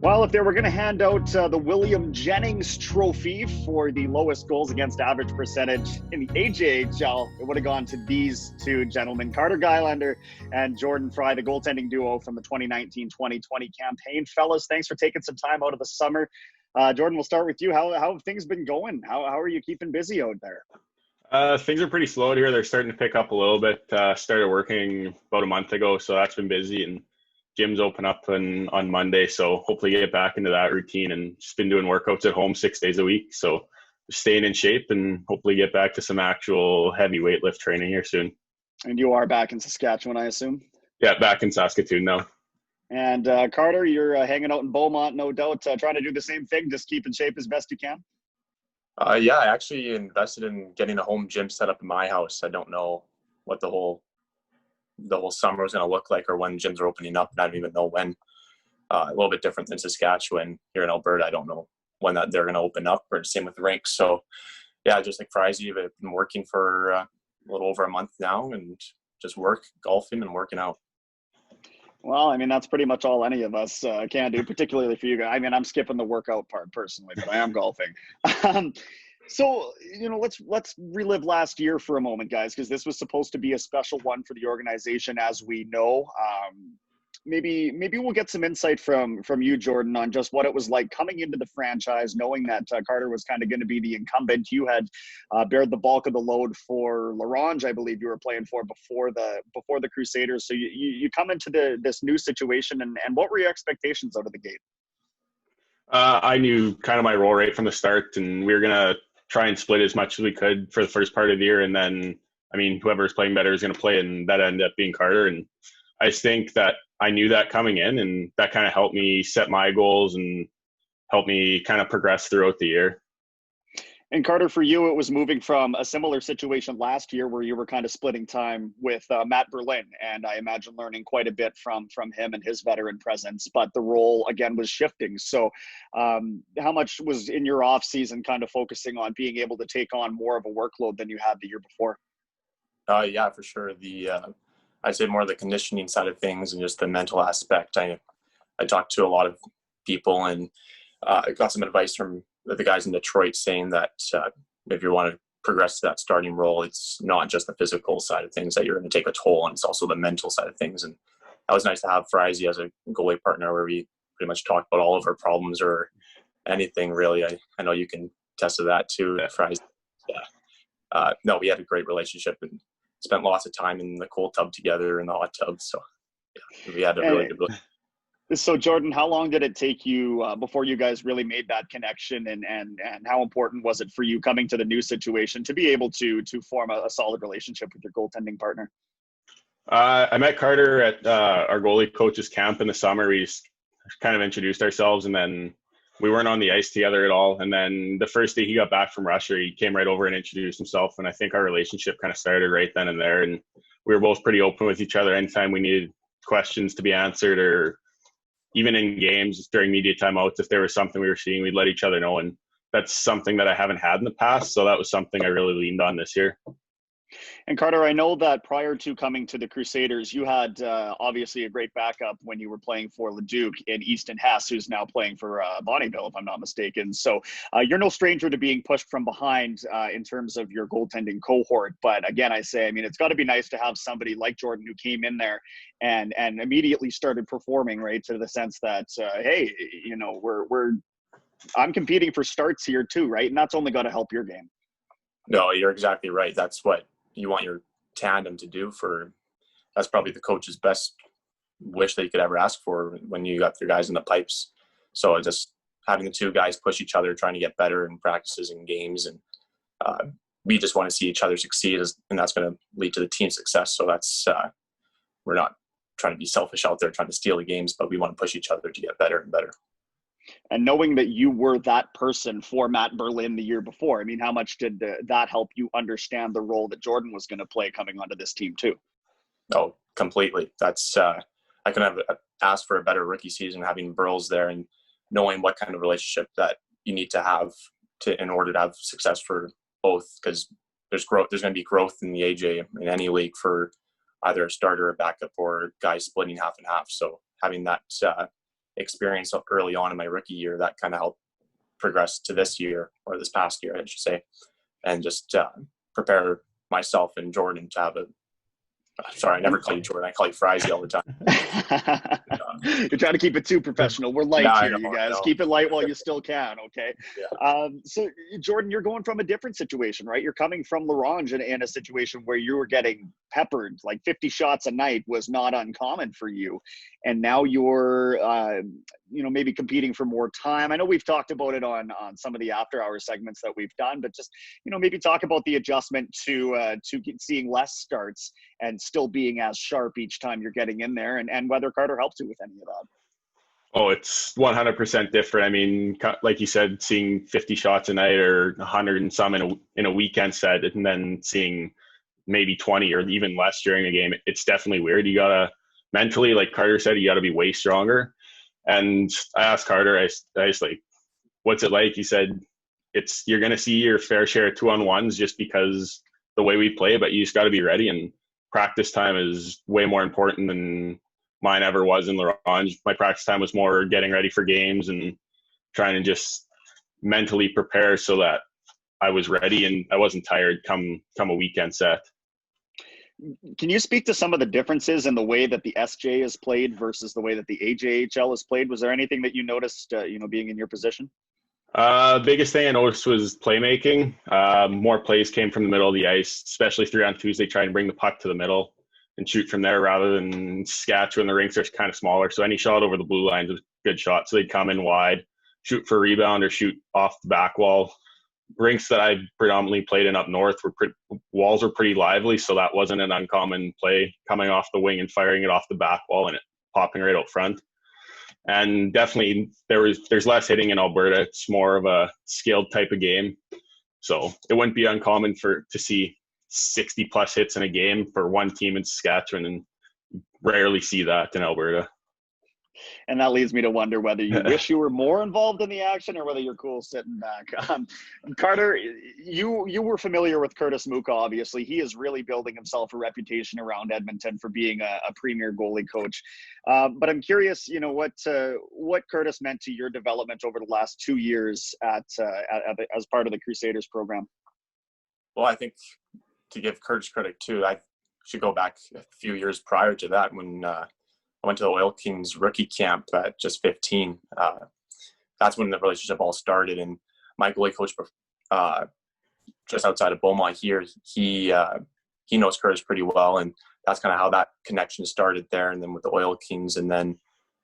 Well, if they were going to hand out the William Jennings Trophy for the lowest goals against average percentage in the AJHL, it would have gone to these two gentlemen, Carter Gylander and Jordan Frey, the goaltending duo from the 2019-2020 campaign. Fellas, thanks for taking some time out of the summer. Jordan, we'll start with you. How have things been going? How are you keeping busy out there? Things are pretty slow here. They're starting to pick up a little bit. Started working about a month ago, so that's been busy. And gyms open up on Monday, so hopefully get back into that routine. And just been doing workouts at home 6 days a week, so staying in shape and hopefully get back to some actual heavy weightlift training here soon. And you are back in Saskatchewan, I assume? Yeah, back in Saskatoon now. And Carter, you're hanging out in Beaumont, no doubt, trying to do the same thing, just keep in shape as best you can? Yeah, I actually invested in getting a home gym set up in my house. I don't know what the whole summer is going to look like or when gyms are opening up. And I don't even know when. A little bit different than Saskatchewan. Here in Alberta, I don't know when that they're going to open up, or the same with the rinks. So yeah, just like Frey, I've been working for a little over a month now, and just golfing and working out. Well, I mean, that's pretty much all any of us can do, particularly for you guys. I mean, I'm skipping the workout part personally, but I am golfing. So, let's relive last year for a moment, guys, because this was supposed to be a special one for the organization, as we know. Maybe we'll get some insight from you, Jordan, on just what it was like coming into the franchise, knowing that Carter was kind of going to be the incumbent. You had bared the bulk of the load for Larange, I believe you were playing for before the Crusaders. So you come into this new situation, and what were your expectations out of the gate? I knew kind of my role right from the start, and we were going to try and split as much as we could for the first part of the year. And then, I mean, whoever's playing better is going to play, and that ended up being Carter. And I just think that I knew that coming in, and that kind of helped me set my goals and helped me kind of progress throughout the year. And Carter, for you, it was moving from a similar situation last year where you were kind of splitting time with Matt Berlin, and I imagine learning quite a bit from him and his veteran presence, but the role, again, was shifting. So how much was in your off season kind of focusing on being able to take on more of a workload than you had the year before? Yeah, for sure. I'd say more of the conditioning side of things and just the mental aspect. I talked to a lot of people, and I got some advice from the guys in Detroit saying that if you want to progress to that starting role, it's not just the physical side of things that you're going to take a toll on. It's also the mental side of things. And that was nice to have Frey as a goalie partner, where we pretty much talked about all of our problems or anything really. I know you can attest to that too, yeah. Frey. Yeah. No, we had a great relationship and spent lots of time in the cold tub together in the hot tub. So yeah, we had a really good relationship. So Jordan, how long did it take you before you guys really made that connection, and how important was it for you coming to the new situation to be able to form a solid relationship with your goaltending partner? I met Carter at our goalie coach's camp in the summer. We just kind of introduced ourselves, and then we weren't on the ice together at all. And then the first day he got back from Russia, he came right over and introduced himself. And I think our relationship kind of started right then and there. And we were both pretty open with each other anytime we needed questions to be answered, or even in games during media timeouts, if there was something we were seeing, we'd let each other know. And that's something that I haven't had in the past. So that was something I really leaned on this year. And Carter, I know that prior to coming to the Crusaders, you had obviously a great backup when you were playing for Leduc in Easton Hess, who's now playing for Bonnyville, if I'm not mistaken. So you're no stranger to being pushed from behind in terms of your goaltending cohort. But again, I mean, it's got to be nice to have somebody like Jordan who came in there and immediately started performing, right, to the sense that, hey, I'm competing for starts here too, right? And that's only got to help your game. No, you're exactly right. That's what you want your tandem to do. That's probably the coach's best wish that you could ever ask for when you got your guys in the pipes. So just having the two guys push each other, trying to get better in practices and games. And we just want to see each other succeed, and that's going to lead to the team success. So that's, we're not trying to be selfish out there trying to steal the games, but we want to push each other to get better and better. And knowing that you were that person for Matt Berlin the year before, I mean, how much did that help you understand the role that Jordan was going to play coming onto this team too? Oh, completely. That's I couldn't have asked for a better rookie season, having Burles there and knowing what kind of relationship that you need to have in order to have success for both, because there's going to be growth in the AJ in any league for either a starter, a backup, or guys splitting half and half. So having that experience early on in my rookie year that kind of helped progress to this year, or this past year, I should say, and just prepare myself and Jordan to have a. Sorry, I never call you Jordan. I call you Frizy all the time. You're trying to keep it too professional. We're light Yeah, here, know, you guys. Keep it light while you still can, okay? Yeah. So, Jordan, you're going from a different situation, right? You're coming from LaRange in a situation where you were getting peppered. Like 50 shots a night was not uncommon for you. And now you're, maybe competing for more time. I know we've talked about it on some of the after-hour segments that we've done, but just, maybe talk about the adjustment to seeing less starts and still being as sharp each time you're getting in there, and whether Carter helps you with any of that. Oh, it's 100% different. I mean, like you said, seeing 50 shots a night or 100 and some in a weekend set, and then seeing maybe 20 or even less during the game, it's definitely weird. You gotta mentally, like Carter said, you gotta be way stronger. And I asked Carter, I was like, what's it like? He said, you're gonna see your fair share of 2-on-1s just because the way we play, but you just gotta be ready, and practice time is way more important than mine ever was in LaRange. My practice time was more getting ready for games and trying to just mentally prepare so that I was ready and I wasn't tired come a weekend set. Can you speak to some of the differences in the way that the SJ is played versus the way that the AJHL is played? Was there anything that you noticed, being in your position? Biggest thing I noticed was playmaking. More plays came from the middle of the ice, especially 3-on-2s. They try and bring the puck to the middle and shoot from there rather than Saskatchewan. The rinks are kind of smaller, so any shot over the blue lines was a good shot. So they'd come in wide, shoot for rebound or shoot off the back wall. Rinks that I predominantly played in up north walls were pretty lively, so that wasn't an uncommon play, coming off the wing and firing it off the back wall and it popping right out front. And definitely there's less hitting in Alberta. It's more of a skilled type of game. So it wouldn't be uncommon to see 60 plus hits in a game for one team in Saskatchewan, and rarely see that in Alberta. And that leads me to wonder whether you wish you were more involved in the action or whether you're cool sitting back. Carter, you were familiar with Curtis Muka, obviously. He is really building himself a reputation around Edmonton for being a premier goalie coach. But I'm curious, what Curtis meant to your development over the last 2 years as part of the Crusaders program. Well, I think to give Curtis credit too, I should go back a few years prior to that when I went to the Oil Kings rookie camp at just 15. That's when the relationship all started. And my goalie coach, just outside of Beaumont here, he knows Curtis pretty well, and that's kind of how that connection started there. And then with the Oil Kings, and then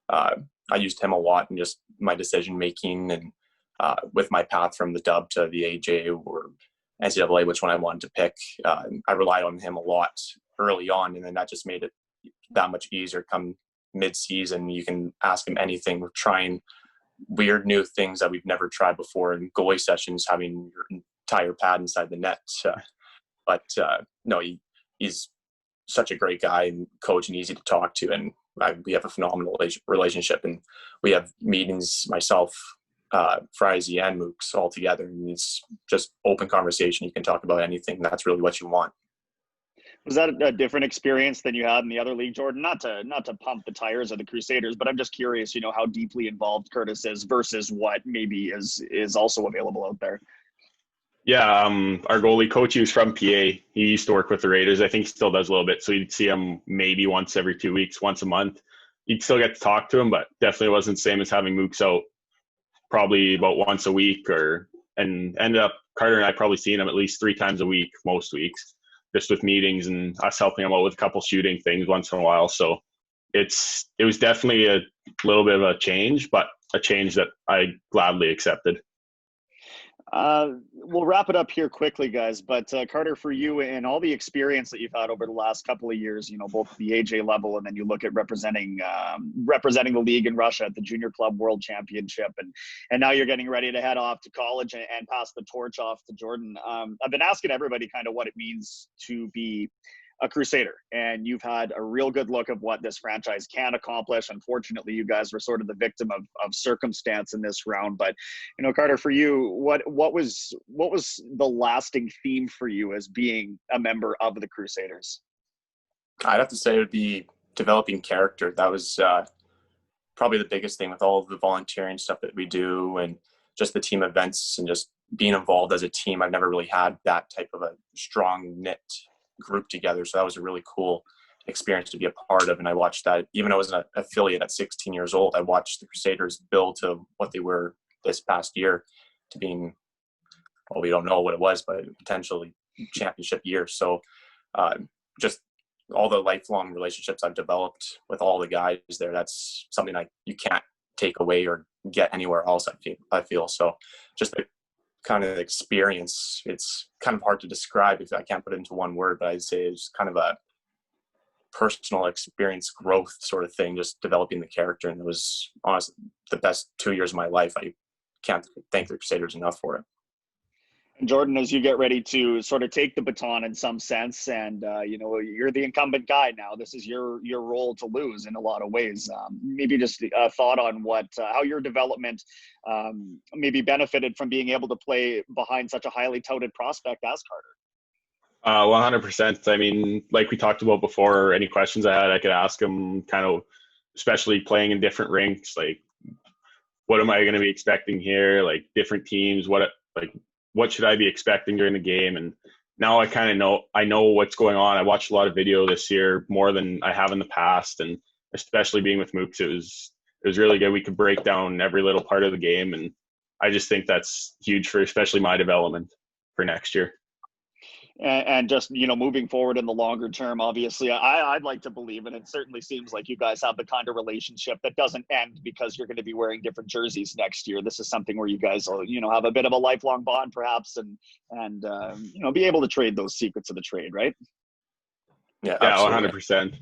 I used him a lot in just my decision making, and with my path from the Dub to the AJ or NCAA, which one I wanted to pick. I relied on him a lot early on, and then that just made it that much easier come mid-season. You can ask him anything. We're trying weird new things that we've never tried before in goalie sessions, having your entire pad inside the net. No, he's such a great guy and coach and easy to talk to. And we have a phenomenal relationship, and we have meetings, myself, Frizy and Mooks all together. And it's just open conversation. You can talk about anything. That's really what you want. Was that a different experience than you had in the other league, Jordan? Not to pump the tires of the Crusaders, but I'm just curious, how deeply involved Curtis is versus what maybe is also available out there. Yeah, our goalie coach, he was from PA. He used to work with the Raiders. I think he still does a little bit. So you'd see him maybe once every 2 weeks, once a month. You'd still get to talk to him, but definitely wasn't the same as having Mooks out probably about once a week, and ended up Carter and I probably seeing him at least 3 times a week most weeks, just with meetings and us helping him out with a couple shooting things once in a while. So it was definitely a little bit of a change, but a change that I gladly accepted. We'll wrap it up here quickly, guys. But Carter, for you and all the experience that you've had over the last couple of years, both at the AJ level, and then you look at representing the league in Russia at the Junior Club World Championship, and now you're getting ready to head off to college and pass the torch off to Jordan. I've been asking everybody kind of what it means to be a Crusader, and you've had a real good look of what this franchise can accomplish. Unfortunately, you guys were sort of the victim of circumstance in this round. But Carter, for you, what was the lasting theme for you as being a member of the Crusaders? I'd have to say it would be developing character. That was probably the biggest thing with all of the volunteering stuff that we do and just the team events and just being involved as a team. I've never really had that type of a strong knit group together. So that was a really cool experience to be a part of. And I watched that, even though I was an affiliate at 16 years old, I watched the Crusaders build to what they were this past year to being, well, we don't know what it was, but potentially championship year. So just all the lifelong relationships I've developed with all the guys there, that's something you can't take away or get anywhere else, I feel. So just the kind of experience, it's kind of hard to describe if I can't put it into one word, but I'd say it's kind of a personal experience growth sort of thing, just developing the character. And it was honestly the best 2 years of my life. I can't thank the Crusaders enough for it. Jordan, as you get ready to sort of take the baton in some sense, and you're the incumbent guy now. This is your role to lose in a lot of ways. Maybe just a thought on how your development maybe benefited from being able to play behind such a highly touted prospect as Carter. 100%. I mean, like we talked about before, any questions I had, I could ask him. Kind of, especially playing in different rinks. Like, what am I going to be expecting here? Like different teams. What should I be expecting during the game? And now I kind of know what's going on. I watched a lot of video this year, more than I have in the past. And especially being with Mooks, it was really good. We could break down every little part of the game. And I just think that's huge for especially my development for next year. And just, moving forward in the longer term, obviously, I'd like to believe, and it certainly seems like you guys have the kind of relationship that doesn't end because you're going to be wearing different jerseys next year. This is something where you guys will, have a bit of a lifelong bond perhaps and be able to trade those secrets of the trade, right? Yeah, 100%.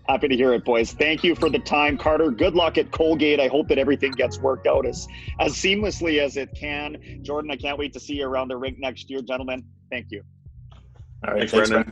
Happy to hear it, boys. Thank you for the time, Carter. Good luck at Colgate. I hope that everything gets worked out as seamlessly as it can. Jordan, I can't wait to see you around the rink next year, gentlemen. Thank you. All right, thanks Brendan.